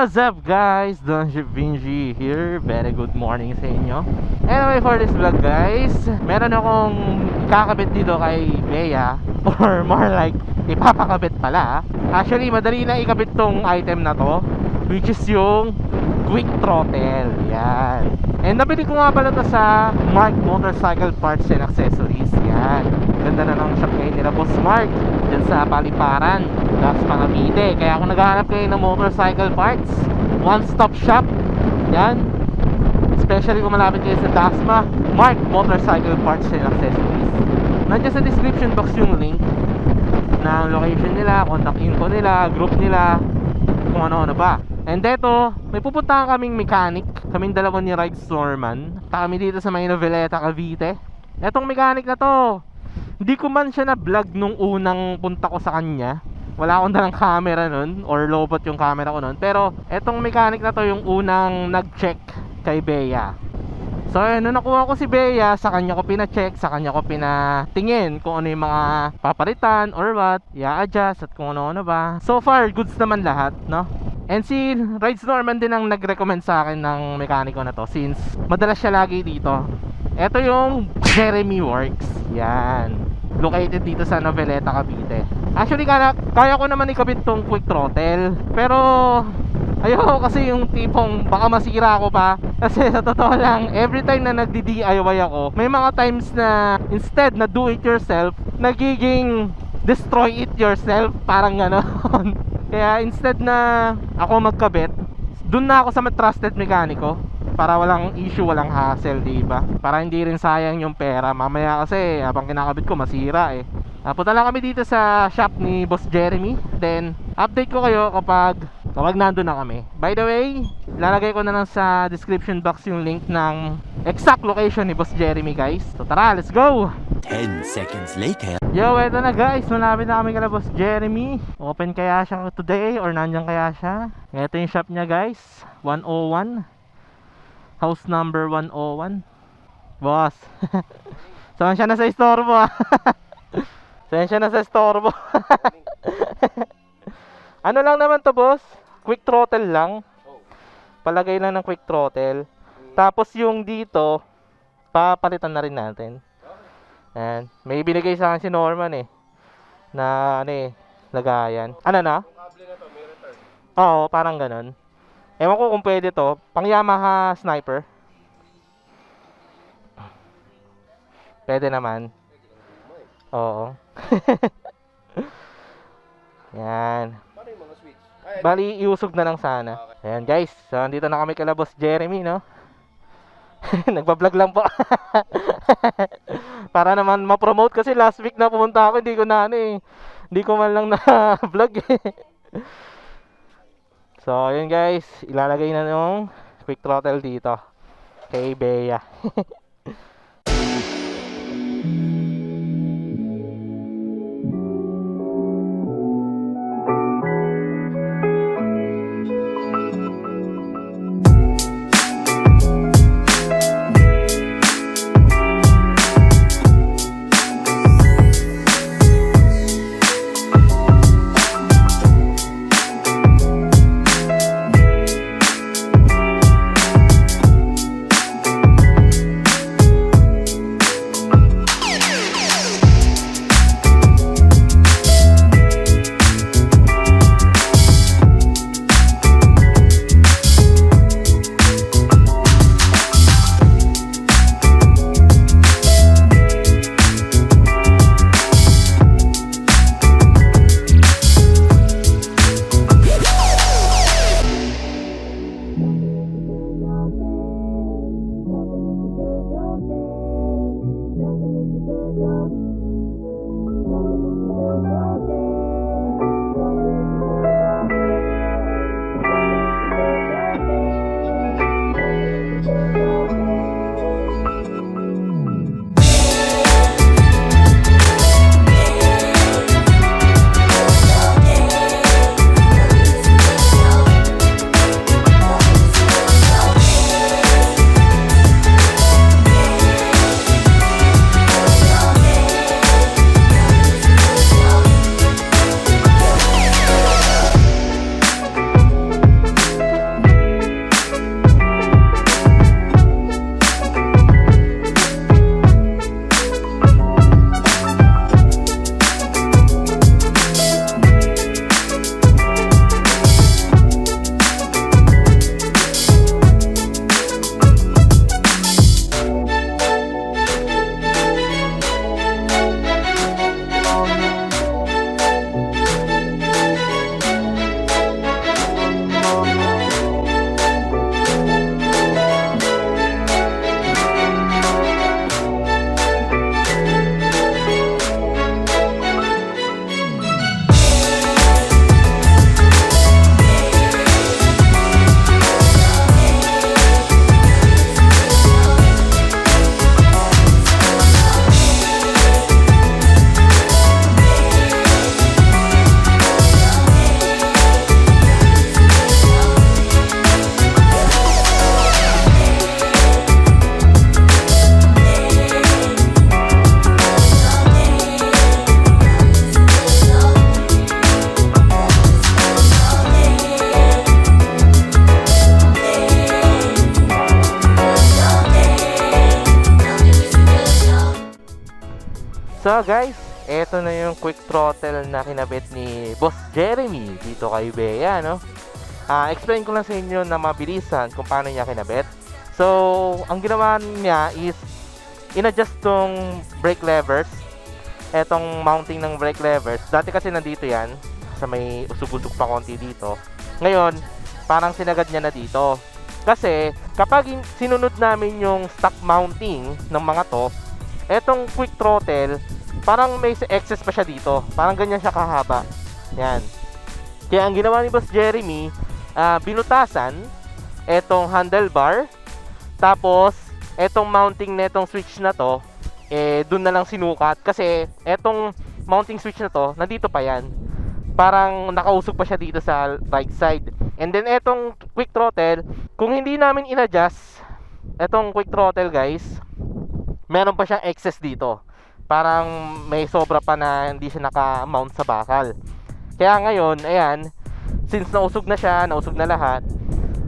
What's up guys? DownShiftVinci here. Very good morning sa inyo. Anyway, for this vlog guys, meron akong kakabit dito kay Bea. Or more like, ipapakabit pala. Actually, madali na ikabit tong item na to, which is yung quick throttle. Yan. And nabili ko nga pala to sa Mark Motorcycle Parts and Accessories. Yan. Ganda na ng shop ngayon nila Boss Mark dyan sa Paliparan, Dax Cavite. Kaya kung naghahanap kayo ng motorcycle parts, one stop shop. Yan. Especially kung malapit kayo sa Dasma, Mark Motorcycle Parts and Accessories. Nandiyan sa description box yung link ng location nila, contact info nila, group nila, kung ano-ano ba. And eto, may pupuntahan kaming mechanic, kaming dalawa ni Rides Norman. Kami dito sa may Noveleta, Cavite. Etong mechanic na to, hindi ko man siya na-vlog nung unang punta ko sa kanya. Wala akong dalang camera nun, or lobot yung camera ko nun. Pero etong mechanic na to yung unang nag-check kay Bea. So nung nakuha ko si Bea, sa kanya ko pina-check, sa kanya ko pinatingin kung ano yung mga papalitan or what, i-adjust at kung ano-ano ba. So far, goods naman lahat, no? And si Rides Norman din ang nag-recommend sa akin ng mekaniko na to, since madalas siya lagi dito. Ito yung Jeremy Workz. Yan. Located dito sa Noveleta, Cavite. Actually, kaya ko naman ikabit tong quick throttle. Pero ayoko kasi yung tipong baka masira ako pa. Kasi sa totoo lang, every time na nagdi-DIY ako, may mga times na instead na do it yourself, nagiging destroy it yourself. Parang gano'n. Kaya instead na ako magkabit, dun na ako sa trusted mekaniko, para walang issue, walang hassle, diba? Para hindi rin sayang yung pera. Mamaya kasi habang kinakabit ko masira eh. Punta lang kami dito sa shop ni Boss Jeremy. Then update ko kayo kapag nandun na kami. By the way, lalagay ko na lang sa description box yung link ng exact location ni Boss Jeremy guys. So tara, let's go! 10 seconds later. Yo, eto na guys, malapit na kami kala Boss Jeremy. Open kaya siya today or nandyan kaya siya? Ito yung shop niya guys, 101, house number 101. Boss, saan siya na sa istorbo ah. Saan siya na sa istorbo. Ano lang naman to boss, quick throttle lang. Palagay lang ng quick throttle. Tapos yung dito, papalitan na rin natin. And may binigay sa akin si Norman eh, na ano eh, lagayan. Ano na? Yung kable na to, may return. Oo, parang ganun. Ewan ko kung pwede to. Pang Yamaha Sniper. Pwede naman. Oo. Yan. Bali, iusog na lang sana. Ayan guys, so andito na kami kala Boss Jeremy, no? Nagbablog lang po. Para naman ma-promote, kasi last week na pumunta ako, hindi ko na ano eh, hindi ko man lang na vlog eh. So ayun guys, ilalagay na yung quick throttle dito kay Bea. So guys, eto na yung quick throttle na kinabit ni Boss Jeremy dito kay Bea, no? Explain ko lang sa inyo na mabilisan kung paano niya kinabit. So, ang ginawa niya is in-adjust tong brake levers. Etong mounting ng brake levers. Dati kasi nandito yan, sa may usog-usog pa konti dito. Ngayon, parang sinagad niya na dito. Kasi, kapag sinunod namin yung stock mounting ng mga to, etong quick throttle, parang may excess pa siya dito. Parang ganyan siya kahaba. Yan. Kaya ang ginawa ni Boss Jeremy, binutasan etong handlebar, tapos etong mounting na etong switch na to, dun na lang sinukat. Kasi etong mounting switch na to, nandito pa yan. Parang nakausog pa siya dito sa right side. And then etong quick throttle, kung hindi namin in-adjust etong quick throttle guys, meron pa siyang excess dito. Parang may sobra pa na hindi siya naka-mount sa bakal. Kaya ngayon, ayan, since nausog na siya, nausog na lahat,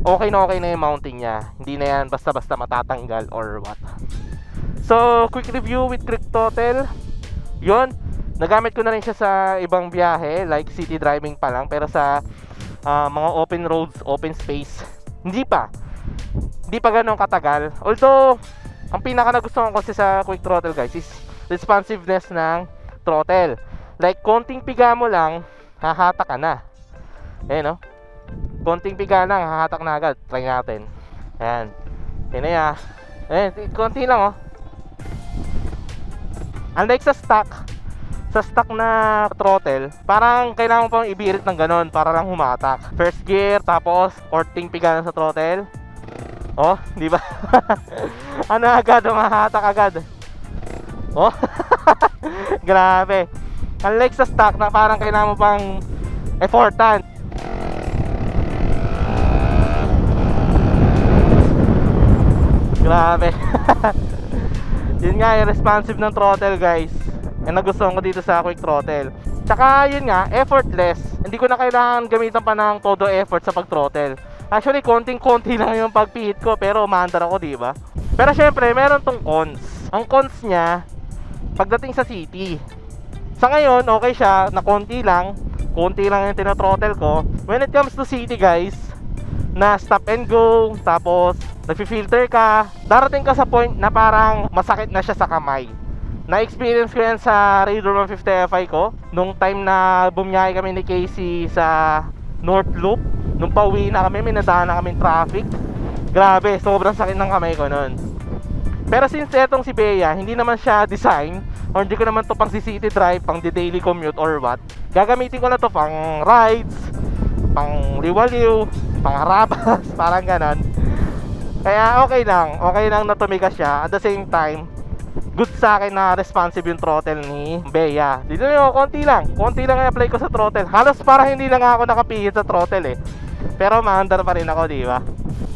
okay na yung mounting niya. Hindi na yan basta-basta matatanggal or what. So, quick review with quick throttle. Yun, nagamit ko na rin siya sa ibang biyahe, like city driving pa lang. Pero sa mga open roads, open space, hindi pa ganun katagal. Although, ang pinaka nagustuhan ko kasi sa quick throttle guys is responsiveness ng throttle. Like, konting piga mo lang, hahatak ka na. Ayan, no? Konting piga lang, hahatak na agad. Try natin. Ayan. Ayan na yan. Ayan, konti lang, oh. Unlike sa stock na throttle, parang kailangan mo pang ibirit ng ganon para lang humatak. First gear, tapos konting piga lang sa throttle. Oh, di ba? Ano agad, humahatak agad. Oh. Grabe. Unlike sa stock na parang kailangan mo pang effortan. Grabe. Yun nga, yung responsive ng throttle guys. Yung nagustuhan ko dito sa quick throttle. Tsaka yun nga, effortless. Hindi ko na kailangan gamitan pa ng todo effort sa pag-throttle. Actually, konting-konti lang yung pagpihit ko, pero umaandar ako, diba? Pero syempre, meron tong cons. Ang cons niya, pagdating sa city, sa ngayon, okay siya, na konti lang yung tinathrottle ko. When it comes to city guys, na stop and go, tapos nagfi-filter ka, darating ka sa point na parang masakit na siya sa kamay. Na-experience ko yan sa Raider 150 Fi ko nung time na bumiyahe kami ni Casey sa North Loop. Nung pauwi na kami, may nadaan na kaming traffic. Grabe, sobrang sakit ng kamay ko nun. Pero since etong si Bea, hindi naman siya design, or hindi ko naman to pang city drive, pang daily commute or what, gagamitin ko na to pang rides, pang liwaliw, pang harabas, parang ganon. Kaya okay lang na tumigas siya. At the same time, good sa akin na responsive yung throttle ni Bea. Dito nyo, konti lang i-apply ko sa throttle. Halos parang hindi lang ako nakapihit sa throttle pero maandar pa rin ako, diba?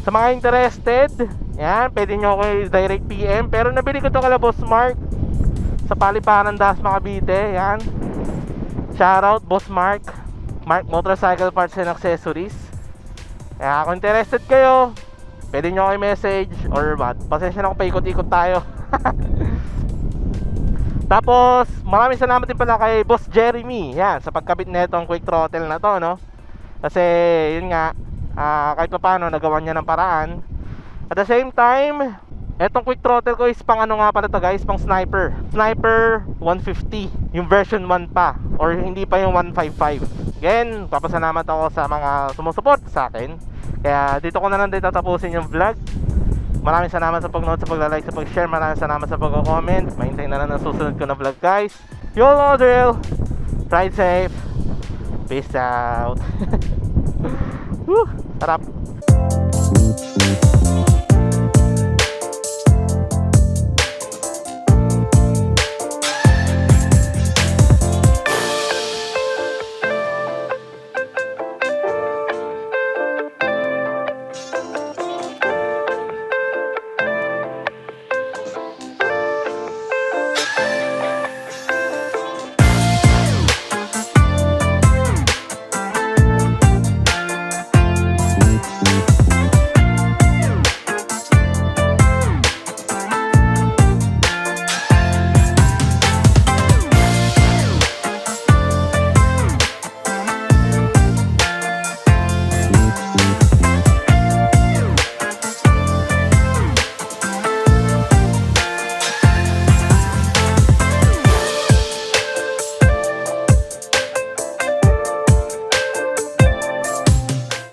Sa mga interested, yan, pwede nyo ako direct PM. Pero nabili ko to kala Boss Mark sa Paliparan, Dasma, Cavite. Yan, shoutout Boss Mark Motorcycle Parts and Accessories. Kaya kung interested kayo, pwede nyo ako i-message or what. Pasensya na kung paikot-ikot tayo. Tapos maraming salamat din pala kay Boss Jeremy, yan, sa pagkabit na itong quick throttle na to, no? Kasi yun nga, kahit pa paano nagawa niya ng paraan. At the same time, etong quick throttle ko is pang ano nga pala to guys, pang Sniper 150, yung version 1 pa, or hindi pa yung 155. Again, papasalamat ako sa mga sumusuport sa akin. Kaya dito ko na lang din tatapusin yung vlog. Maraming salamat sa pag-note, sa pagla-like, sa pag-share. Maraming salamat sa pag-comment. Mahintay na lang ang susunod ko na vlog guys. You all know the drill. Ride safe. Peace out. Woo, sarap.